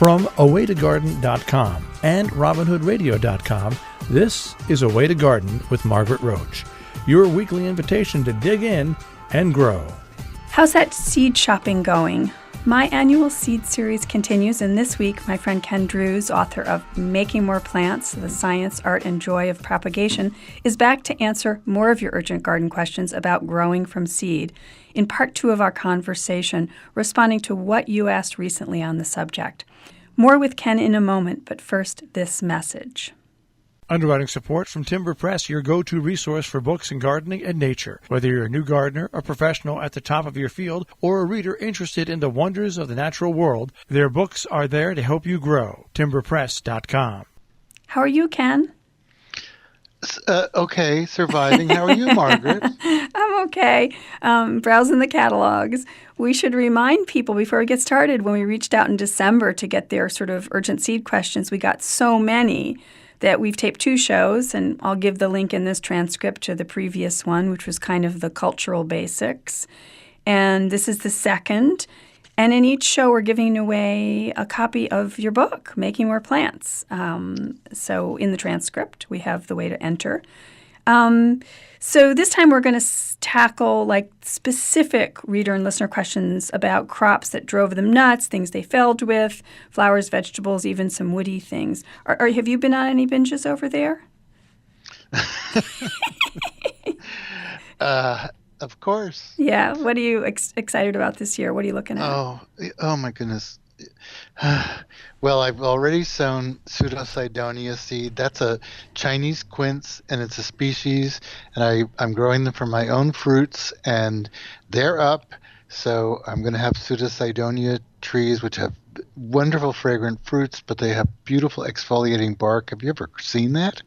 From awaytogarden.com and robinhoodradio.com, this is A Way to Garden with Margaret Roach, your weekly invitation to dig in and grow. How's that seed shopping going? My annual seed series continues, and this week my friend Ken Druse, author of Making More Plants, The Science, Art, and Joy of Propagation, is back to answer more of your urgent garden questions about growing from seed. In part 2 of our conversation, responding to what you asked recently on the subject. More with Ken in a moment, but first, this message. Underwriting support from Timber Press, your go-to resource for books in gardening and nature. Whether you're a new gardener, a professional at the top of your field, or a reader interested in the wonders of the natural world, their books are there to help you grow. timberpress.com. How are you, Ken? Okay, surviving. How are you, Margaret? I'm okay. Browsing the catalogs. We should remind people before we get started, when we reached out in December to get their sort of urgent seed questions, we got so many that we've taped 2 shows, and I'll give the link in this transcript to the previous one, which was kind of the cultural basics. And this is the second. And in each show, we're giving away a copy of your book, Making More Plants. So in the transcript, we have the way to enter. So this time we're going to tackle like specific reader and listener questions about crops that drove them nuts, things they failed with, flowers, vegetables, even some woody things. Have you been on any binges over there? Of course. Yeah. What are you excited about this year? What are you looking at? Oh my goodness. Well, I've already sown Pseudocydonia seed. That's a Chinese quince, and it's a species, and I'm growing them from my own fruits, and they're up. So I'm going to have Pseudocydonia trees, which have wonderful fragrant fruits, but they have beautiful exfoliating bark. Have you ever seen that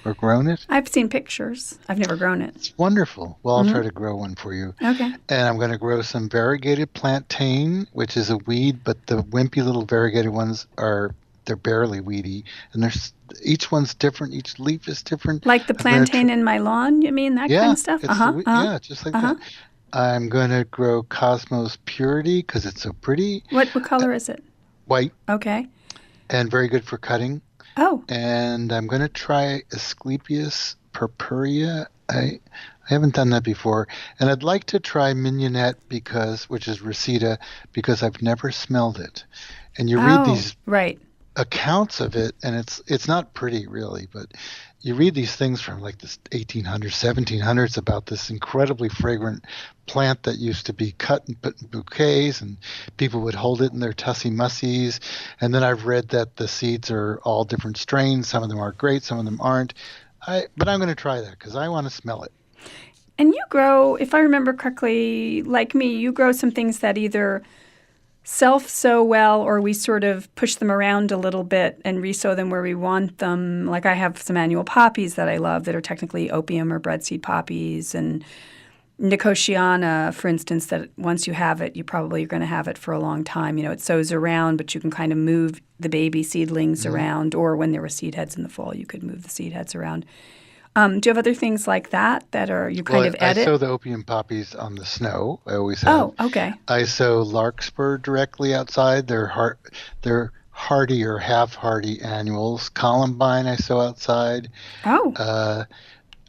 or grown it? I've seen pictures. I've never grown it. It's wonderful. Well, I'll try to grow one for you. Okay. And I'm going to grow some variegated plantain, which is a weed, but the wimpy little variegated ones they're barely weedy. And each one's different. Each leaf is different. Like the plantain in my lawn, you mean? That kind of stuff? Yeah, just like that. I'm going to grow Cosmos Purity because it's so pretty. What color is it? White. Okay. And very good for cutting. Oh. And I'm going to try Asclepias purpurea. I haven't done that before. And I'd like to try mignonette which is Reseda, because I've never smelled it. And you read these accounts of it, and it's not pretty really, but you read these things from like the 1800s, 1700s about this incredibly fragrant plant that used to be cut and put in bouquets, and people would hold it in their tussy-mussies. And then I've read that the seeds are all different strains. Some of them are great, some of them aren't. But I'm going to try that because I want to smell it. And you grow, if I remember correctly, like me, you grow some things that either self-sow well, or we sort of push them around a little bit and resow them where we want them. Like I have some annual poppies that I love that are technically opium or breadseed poppies, and Nicotiana, for instance, that once you have it, you probably are going to have it for a long time. You know, it sows around, but you can kind of move the baby seedlings around, or when there were seed heads in the fall, you could move the seed heads around. Do you have other things like that are you kind of edit? I sow the opium poppies on the snow. I always have. Oh, okay. I sow larkspur directly outside. They're hardy or half-hardy annuals. Columbine I sow outside. Oh.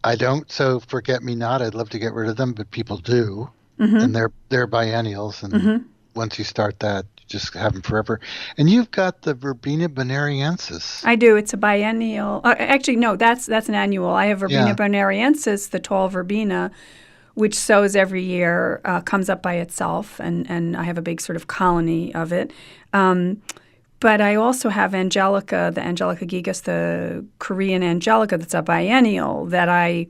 I don't sow forget-me-not. I'd love to get rid of them, but people do. And they're biennials. And once you start that, just have them forever. And you've got the Verbena bonariensis. I do. It's a biennial. Actually, no, that's an annual. I have Verbena bonariensis, the tall verbena, which sows every year, comes up by itself, and I have a big sort of colony of it. But I also have Angelica, the Angelica gigas, the Korean Angelica that's a biennial that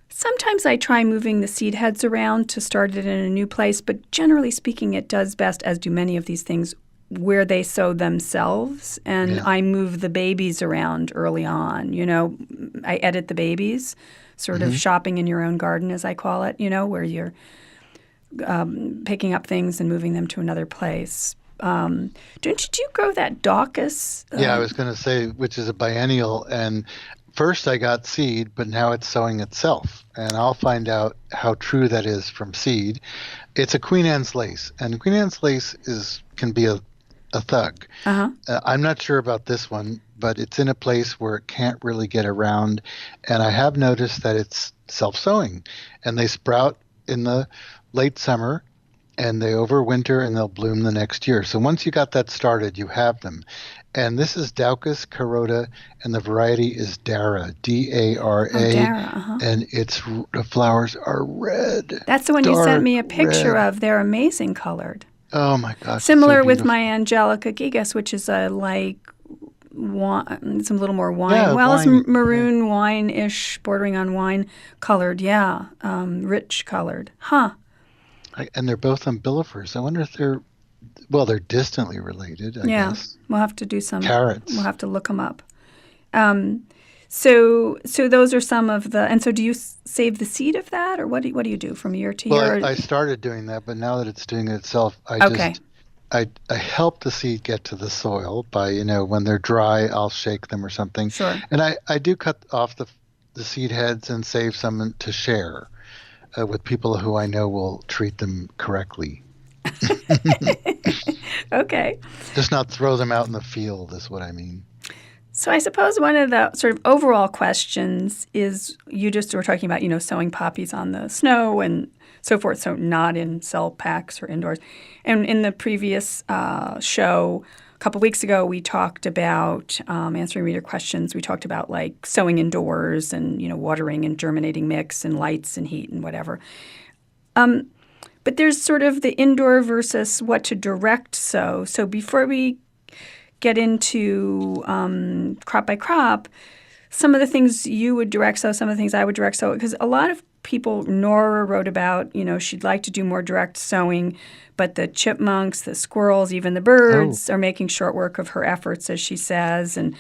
sometimes I try moving the seed heads around to start it in a new place, but generally speaking, it does best, as do many of these things, where they sow themselves, and I move the babies around early on. You know, I edit the babies, sort of shopping in your own garden, as I call it, you know, where you're picking up things and moving them to another place. Did you grow that Daucus? Yeah, I was going to say, which is a biennial, and first I got seed, but now it's sowing itself, and I'll find out how true that is from seed. It's a Queen Anne's lace, and Queen Anne's lace can be a a thug. Uh-huh. I'm not sure about this one, but it's in a place where it can't really get around. And I have noticed that it's self-sowing, and they sprout in the late summer and they overwinter and they'll bloom the next year. So once you got that started, you have them. And this is Daucus carota, and the variety is Dara, Dara, Oh, Dara. Uh-huh. and the flowers are red. That's the one you sent me a picture red. of. They're amazing colored. Oh my gosh! Similar so with my Angelica gigas, which is a it's a little more wine. Yeah, well, wine. it's maroon wine-ish, bordering on wine colored. Yeah, rich colored. Huh. And they're both umbellifers. I wonder if they're distantly related, I guess. We'll have to do some. Carrots. We'll have to look them up. So those are some of the. And so, do you save the seed of that, or what do you do from year to year? Well, I started doing that, but now that it's doing it itself, I help the seed get to the soil by, when they're dry, I'll shake them or something. Sure. And I do cut off the seed heads and save some to share with people who I know will treat them correctly. Okay. Just not throw them out in the field is what I mean. So I suppose one of the sort of overall questions is you just were talking about, sowing poppies on the snow and so forth, so not in cell packs or indoors. And in the previous show, a couple weeks ago, we talked about answering reader questions. We talked about like sowing indoors and, watering and germinating mix and lights and heat and whatever. But there's sort of the indoor versus what to direct sow. So before we get into crop by crop, some of the things you would direct sow, some of the things I would direct sow, because a lot of people, Nora wrote about, she'd like to do more direct sowing, but the chipmunks, the squirrels, even the birds are making short work of her efforts, as she says. And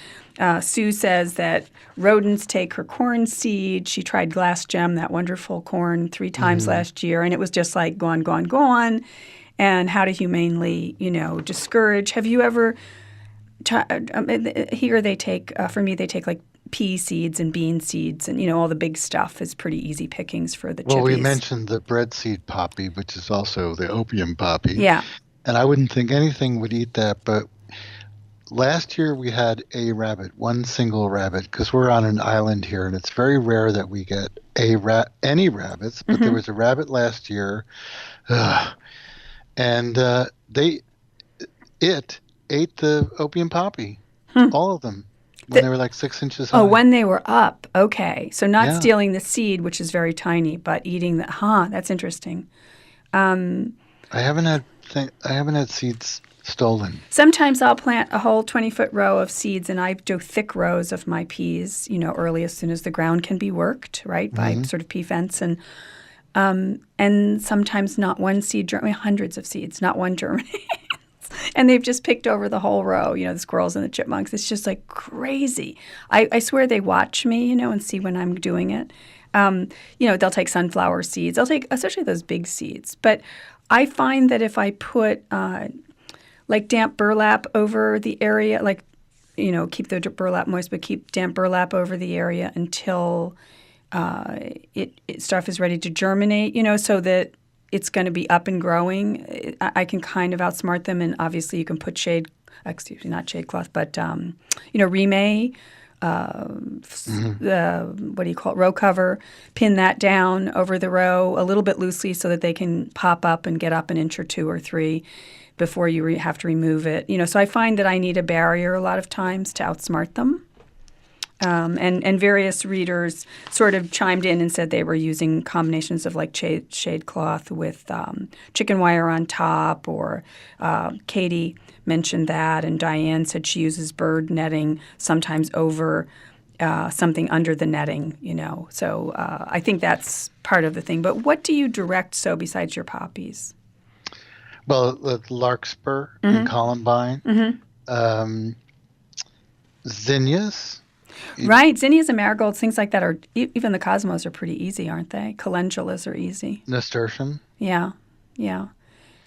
Sue says that rodents take her corn seed. She tried Glass Gem, that wonderful corn, 3 times last year, and it was just like gone, gone, gone. And how to humanely, discourage. Have you ever here they take, for me, they take like pea seeds and bean seeds and, all the big stuff is pretty easy pickings for the chippies. Well, we mentioned the breadseed poppy, which is also the opium poppy. Yeah. And I wouldn't think anything would eat that, but last year we had a rabbit, one single rabbit, because we're on an island here, and it's very rare that we get any rabbits, but there was a rabbit last year, and it ate the opium poppy, all of them, when they were like 6 inches high. Oh, when they were up. Okay. So not stealing the seed, which is very tiny, but eating the, that's interesting. I haven't had seeds stolen. Sometimes I'll plant a whole 20-foot row of seeds, and I do thick rows of my peas, early as soon as the ground can be worked, right, by sort of pea fence. And sometimes not one seed, hundreds of seeds, not one germinates. And they've just picked over the whole row, the squirrels and the chipmunks. It's just like crazy. I swear they watch me, and see when I'm doing it. They'll take sunflower seeds. They'll take especially those big seeds. But I find that if I put like damp burlap over the area, keep the burlap moist, but keep damp burlap over the area until stuff is ready to germinate, so that it's going to be up and growing. I can kind of outsmart them, and obviously you can put not shade cloth, but remay, row cover, pin that down over the row a little bit loosely so that they can pop up and get up an inch or 2 or 3 before you have to remove it. So I find that I need a barrier a lot of times to outsmart them. And various readers sort of chimed in and said they were using combinations of like shade cloth with chicken wire on top, or Katie mentioned that, and Diane said she uses bird netting sometimes over something under the netting, So I think that's part of the thing. But what do you direct sow besides your poppies? Well, the larkspur and columbine, zinnias. Right. Zinnias and marigolds, things like that are, even the cosmos are pretty easy, aren't they? Calendulas are easy. Nasturtium. Yeah.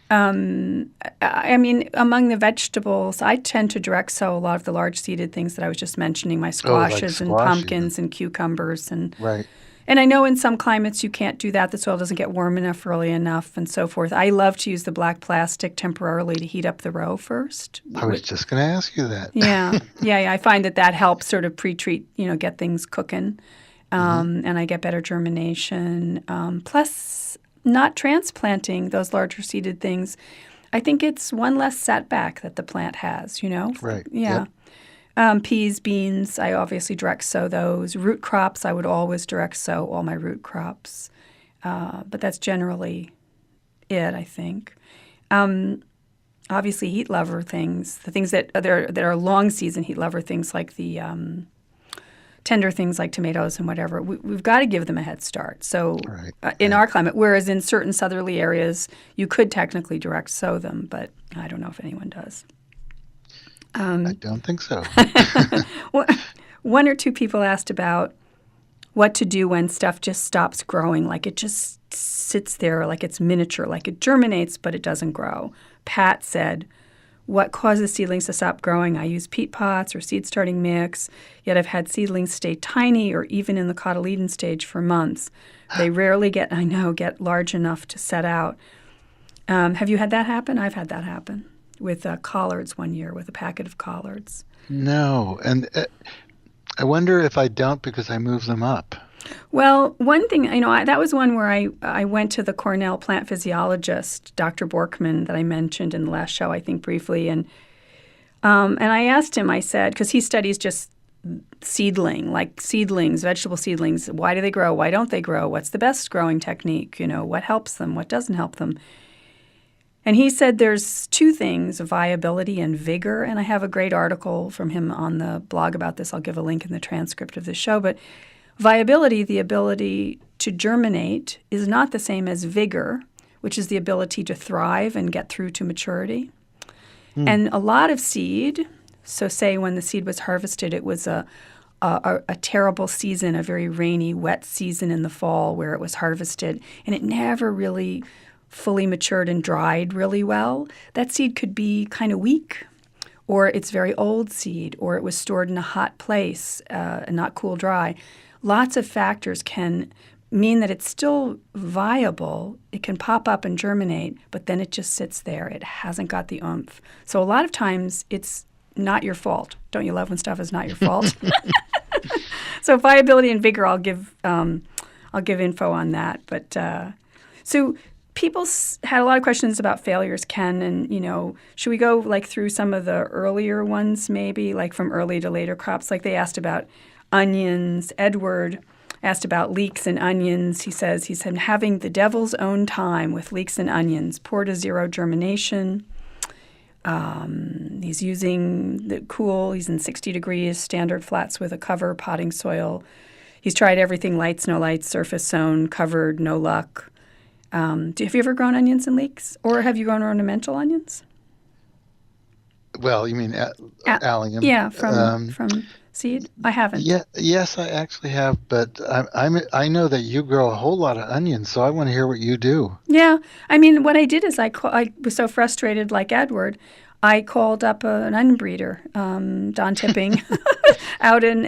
I mean, among the vegetables, I tend to direct sow a lot of the large seeded things that I was just mentioning, my squashes and pumpkins and cucumbers and right. And I know in some climates you can't do that. The soil doesn't get warm enough early enough and so forth. I love to use the black plastic temporarily to heat up the row first. I was just going to ask you that. Yeah. I find that helps sort of pre-treat, get things cooking. And I get better germination. Plus, not transplanting those larger seeded things, I think it's one less setback that the plant has, Right. Yeah. Yep. Peas, beans, I obviously direct sow those. Root crops, I would always direct sow all my root crops. But that's generally it, I think. Obviously, heat lover things, the things that are long season heat lover things like the tender things like tomatoes and whatever, we've got to give them a head start. So in our climate, whereas in certain southerly areas, you could technically direct sow them, but I don't know if anyone does. I don't think so. One or two people asked about what to do when stuff just stops growing, like it just sits there like it's miniature, like it germinates but it doesn't grow. Pat said, what causes seedlings to stop growing? I use peat pots or seed starting mix, yet I've had seedlings stay tiny or even in the cotyledon stage for months. They rarely get large enough to set out. Have you had that happen? I've had that happen with collards one year, with a packet of collards. No, and I wonder if I don't because I move them up. Well, one thing, that was one where I went to the Cornell plant physiologist, Dr. Borkman, that I mentioned in the last show, I think briefly, and I asked him, I said, because he studies just seedlings, vegetable seedlings, why do they grow, why don't they grow, what's the best growing technique, what helps them, what doesn't help them. And he said there's two things, viability and vigor, and I have a great article from him on the blog about this. I'll give a link in the transcript of this show. But viability, the ability to germinate, is not the same as vigor, which is the ability to thrive and get through to maturity. And a lot of seed, so say when the seed was harvested, it was a terrible season, a very rainy, wet season in the fall where it was harvested, and it never really fully matured and dried really well. That seed could be kind of weak, or it's very old seed, or it was stored in a hot place and not cool dry. Lots of factors can mean that it's still viable. It can pop up and germinate, but then it just sits there. It hasn't got the oomph. So a lot of times it's not your fault. Don't you love when stuff is not your fault? So viability and vigor, I'll give info on that. But so people had a lot of questions about failures, Ken, and, should we go through some of the earlier ones maybe, like from early to later crops? Like they asked about onions. Edward asked about leeks and onions. He said having the devil's own time with leeks and onions, poor to zero germination. He's using he's in 60 degrees, standard flats with a cover, potting soil. He's tried everything, lights, no lights, surface sown, covered, no luck. Have you ever grown onions and leeks? Or have you grown ornamental onions? Well, you mean allium? Yeah, from seed? I haven't. Yeah, yes, I actually have, but I know that you grow a whole lot of onions, so I want to hear what you do. Yeah, I mean, what I did is I was so frustrated, like Edward, I called up an onion breeder, Don Tipping, out in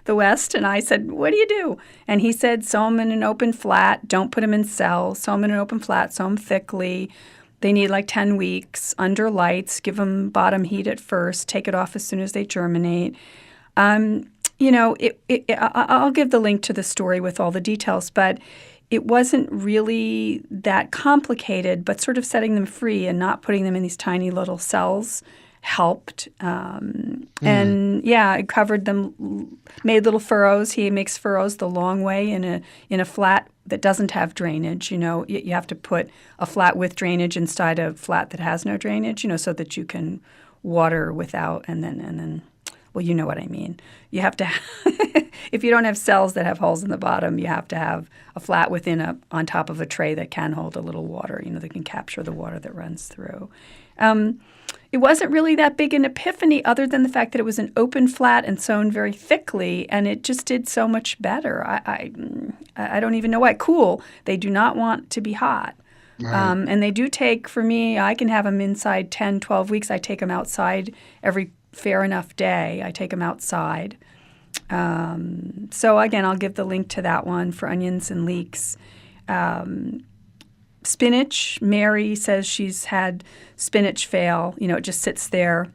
the West, and I said, "What do you do?" And he said, "Sow them in an open flat. Don't put them in cells. Sow them in an open flat. Sow them thickly. They need 10 weeks under lights. Give them bottom heat at first. Take it off as soon as they germinate." I'll give the link to the story with all the details, but it wasn't really that complicated, but sort of setting them free and not putting them in these tiny little cells helped. And it covered them, made little furrows. He makes furrows the long way in a flat that doesn't have drainage. You have to put a flat with drainage inside a flat that has no drainage, so that you can water without and then. Well, you know what I mean. You have to, if you don't have cells that have holes in the bottom, you have to have a flat on top of a tray that can hold a little water, that can capture the water that runs through. It wasn't really that big an epiphany other than the fact that it was an open flat and sown very thickly, and it just did so much better. I don't even know why. Cool. They do not want to be hot. Right. And they do take, for me, I can have them inside 10, 12 weeks. I take them outside every fair enough day. I take them outside So again, I'll give the link to that one for onions and leeks. Spinach, Mary says she's had spinach fail. It just sits there.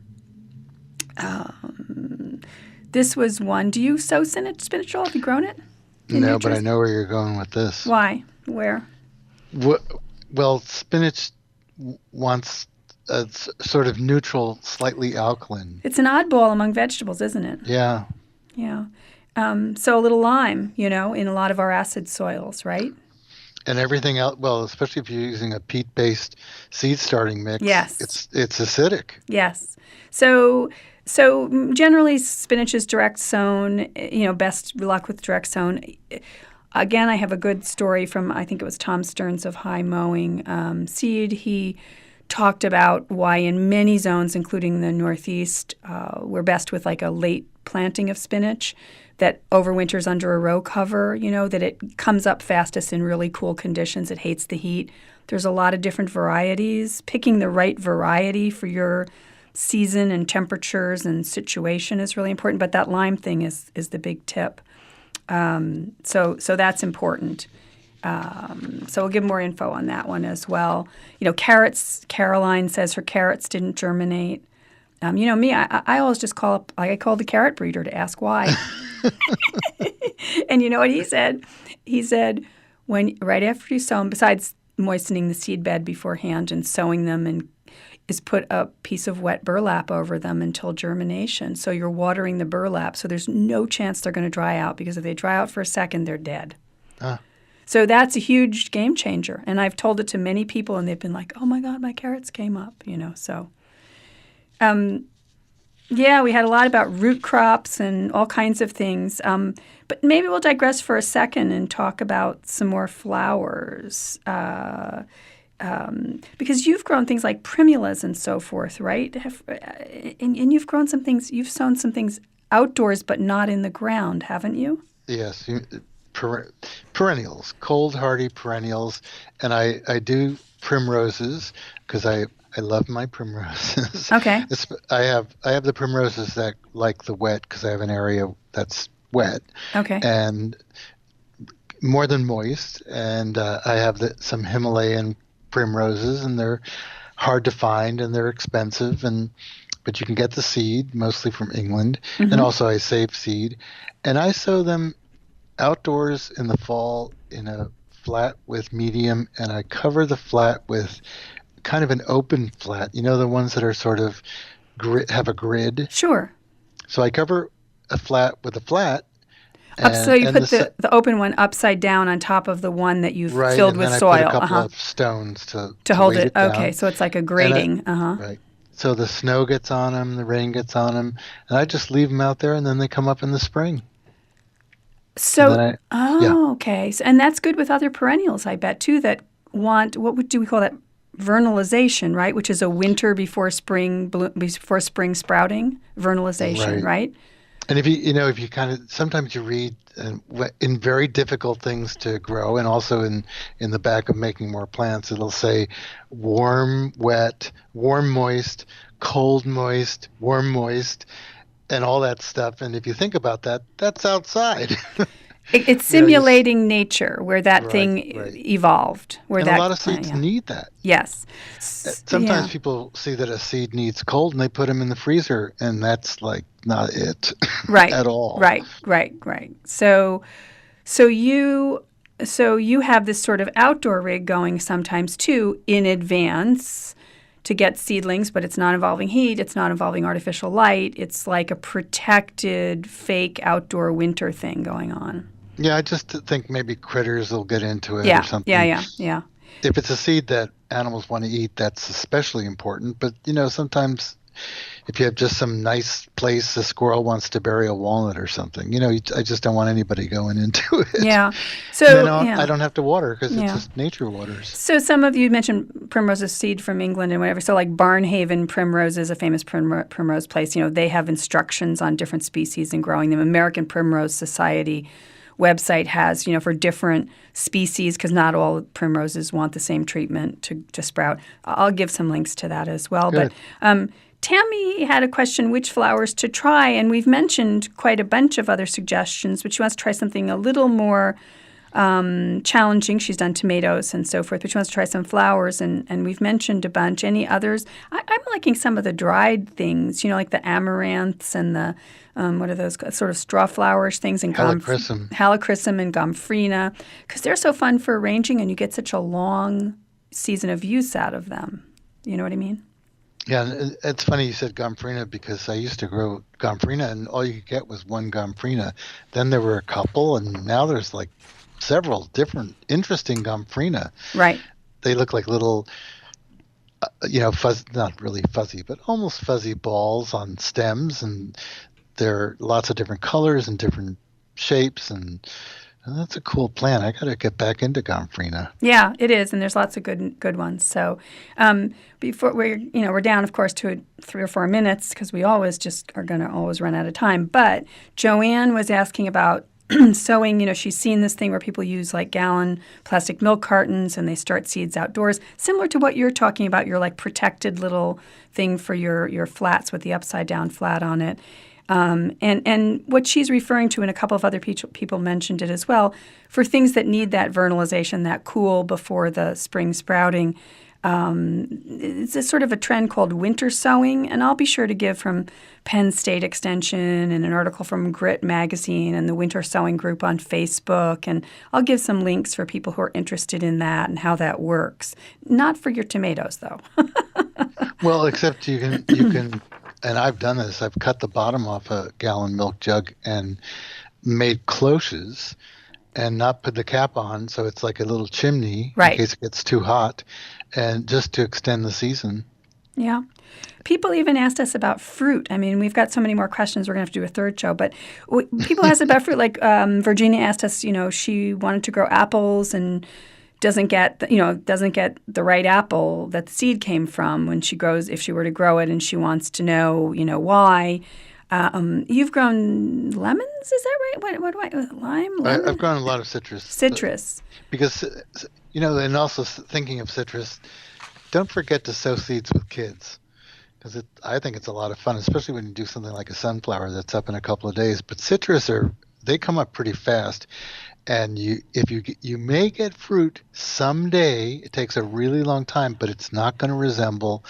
This was one. Do you sow spinach at all? Have you grown it? No, but I know where you're going with this. Why? Where? Well, spinach wants a sort of neutral, slightly alkaline. It's an oddball among vegetables, isn't it? Yeah. Yeah. So a little lime, in a lot of our acid soils, right? And everything else, well, especially if you're using a peat-based seed starting mix, yes, it's acidic. Yes. So generally spinach is direct sown, best luck with direct sown. Again, I have a good story from, I think it was Tom Stearns of High Mowing Seed. He talked about why in many zones, including the Northeast, we're best with like a late planting of spinach that overwinters under a row cover, that it comes up fastest in really cool conditions. It hates the heat. There's a lot of different varieties. Picking the right variety for your season and temperatures and situation is really important, but that lime thing is the big tip. So that's important. So we'll give more info on that one as well. Carrots, Caroline says her carrots didn't germinate. Me, I always just call the carrot breeder to ask why. And you know what he said? He said, right after you sow them, besides moistening the seed bed beforehand and sowing them, and is put a piece of wet burlap over them until germination. So you're watering the burlap, so there's no chance they're going to dry out, because if they dry out for a second, they're dead. So that's a huge game changer. And I've told it to many people, and they've been like, oh, my God, my carrots came up, so. Yeah, we had a lot about root crops and all kinds of things. But maybe we'll digress for a second and talk about some more flowers. Because you've grown things like primulas and so forth, right? And you've grown some things, you've sown some things outdoors but not in the ground, haven't you? Yes, perennials, cold hardy perennials. And I do primroses because I love my primroses. Okay. I have the primroses that like the wet because I have an area that's wet. Okay. And more than moist. And I have some Himalayan primroses, and they're hard to find and they're expensive, but you can get the seed mostly from England. Mm-hmm. And also I save seed, and I sow them outdoors in the fall in a flat with medium, and I cover the flat with kind of an open flat, the ones that are sort of have a grid. Sure. So I cover a flat with a flat. So you put the open one upside down on top of the one that you've filled with soil. I put a couple of stones to hold it down. Okay, so it's like a grating. Right. So the snow gets on them, the rain gets on them, and I just leave them out there, and then they come up in the spring. So, okay. So, and that's good with other perennials, I bet, too, that want, do we call that? Vernalization, right? Which is a winter before spring sprouting, vernalization, right? And if you kind of, sometimes you read in very difficult things to grow, and also in the back of Making More Plants, it'll say warm, wet, warm, moist, cold, moist, warm, moist, and all that stuff. And if you think about that, that's outside. It's simulating nature, where that thing evolved. And a lot of seeds need that. Yes. Sometimes people see that a seed needs cold, and they put them in the freezer, and that's like not it at all. Right. So you have this sort of outdoor rig going sometimes too in advance to get seedlings, but it's not involving heat, it's not involving artificial light. It's like a protected fake outdoor winter thing going on. Yeah, I just think maybe critters will get into it or something. Yeah. If it's a seed that animals want to eat, that's especially important. But, sometimes if you have just some nice place, a squirrel wants to bury a walnut or something, I just don't want anybody going into it. Yeah. So I don't have to water because it's just nature waters. So some of you mentioned primroses seed from England and whatever. So like Barnhaven Primrose is a famous primrose place. They have instructions on different species and growing them. American Primrose Society website has, for different species, because not all primroses want the same treatment to sprout. I'll give some links to that as well. Good. But Tammy had a question, which flowers to try, and we've mentioned quite a bunch of other suggestions, but she wants to try something a little more challenging. She's done tomatoes and so forth, but she wants to try some flowers, and we've mentioned a bunch. Any others? I'm liking some of the dried things, like the amaranths and the, what are those, sort of straw flowerish things? And Helichrysum and Gomphrena, because they're so fun for arranging, and you get such a long season of use out of them. You know what I mean? Yeah, and it's funny you said Gomphrena, because I used to grow Gomphrena, and all you could get was one Gomphrena. Then there were a couple, and now there's like several different interesting Gomphrena. Right. They look like little, not really fuzzy, but almost fuzzy balls on stems, and they're lots of different colors and different shapes, and that's a cool plant. I got to get back into Gomphrena. Yeah, it is, and there's lots of good ones. So before we're down, of course, to 3 or 4 minutes, because we always just are going to always run out of time. But Joanne was asking about sowing. She's seen this thing where people use like gallon plastic milk cartons, and they start seeds outdoors, similar to what you're talking about, your like protected little thing for your flats with the upside down flat on it. And what she's referring to, and a couple of other people mentioned it as well, for things that need that vernalization, that cool before the spring sprouting. It's a sort of a trend called winter sowing, and I'll be sure to give from Penn State Extension and an article from Grit Magazine and the Winter Sowing Group on Facebook, and I'll give some links for people who are interested in that and how that works. Not for your tomatoes, though. Well, except you can, and I've done this. I've cut the bottom off a gallon milk jug and made cloches, and not put the cap on, so it's like a little chimney in case it gets too hot, and just to extend the season. Yeah. People even asked us about fruit. I mean, we've got so many more questions. We're going to have to do a third show. But people asked about fruit. Like Virginia asked us, she wanted to grow apples and doesn't get the right apple that the seed came from when she grows, if she were to grow it, and she wants to know, why. You've grown lemons, is that right? What do I lime? Lemon? I've grown a lot of citrus. Citrus. Because, and also thinking of citrus, don't forget to sow seeds with kids. Because I think it's a lot of fun, especially when you do something like a sunflower that's up in a couple of days. But citrus they come up pretty fast. And if you may get fruit someday. It takes a really long time, but it's not going to resemble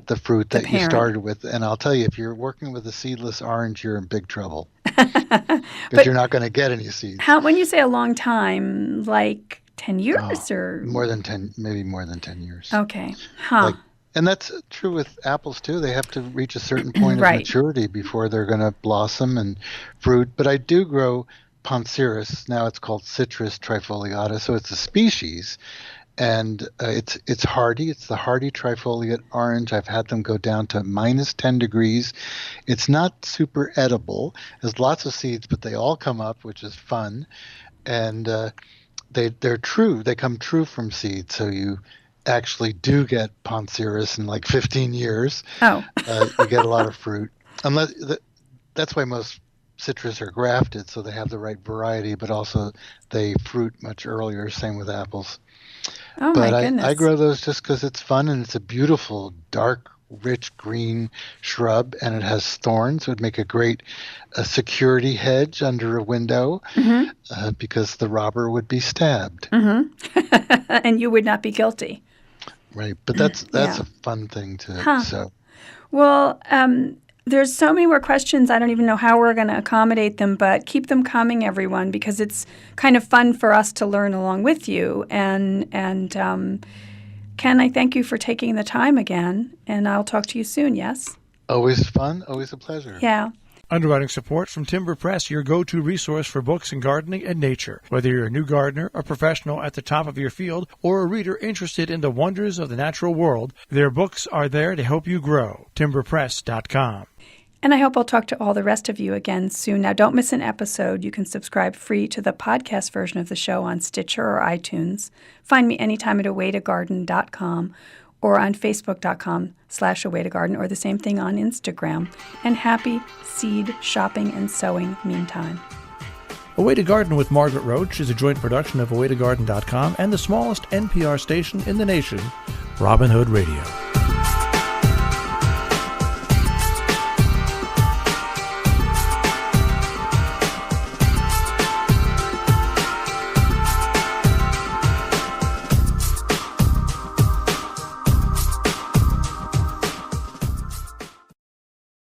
the fruit that you started with. And I'll tell you, if you're working with a seedless orange, you're in big trouble. Because you're not going to get any seeds. When you say a long time, like 10 years or? More than 10, maybe more than 10 years. Okay. Huh. And that's true with apples, too. They have to reach a certain point of maturity before they're going to blossom and fruit. But I do grow Poncirus. Now it's called Citrus trifoliata, so it's a species, and it's hardy. It's the hardy trifoliate orange. I've had them go down to minus 10 degrees. It's not super edible. There's lots of seeds, but they all come up, which is fun, and they're true. They come true from seed, so you actually do get Poncirus in like 15 years. Oh. You get a lot of fruit. That's why most citrus are grafted, so they have the right variety, but also they fruit much earlier. Same with apples. Oh, but my goodness. I grow those just because it's fun, and it's a beautiful, dark, rich green shrub, and it has thorns. It would make a great security hedge under a window, because the robber would be stabbed. Mm-hmm. And you would not be guilty. Right, but that's a fun thing to sow. Well, there's so many more questions. I don't even know how we're going to accommodate them, but keep them coming, everyone, because it's kind of fun for us to learn along with you. And Ken, I thank you for taking the time again, and I'll talk to you soon, yes? Always fun, always a pleasure. Yeah. Underwriting support from Timber Press, your go-to resource for books in gardening and nature. Whether you're a new gardener, a professional at the top of your field, or a reader interested in the wonders of the natural world, their books are there to help you grow. timberpress.com. And I hope I'll talk to all the rest of you again soon. Now, don't miss an episode. You can subscribe free to the podcast version of the show on Stitcher or iTunes. Find me anytime at awaytogarden.com or on facebook.com/awaytogarden, or the same thing on Instagram. And happy seed shopping and sowing meantime. A Way to Garden with Margaret Roach is a joint production of awaytogarden.com and the smallest NPR station in the nation, Robin Hood Radio.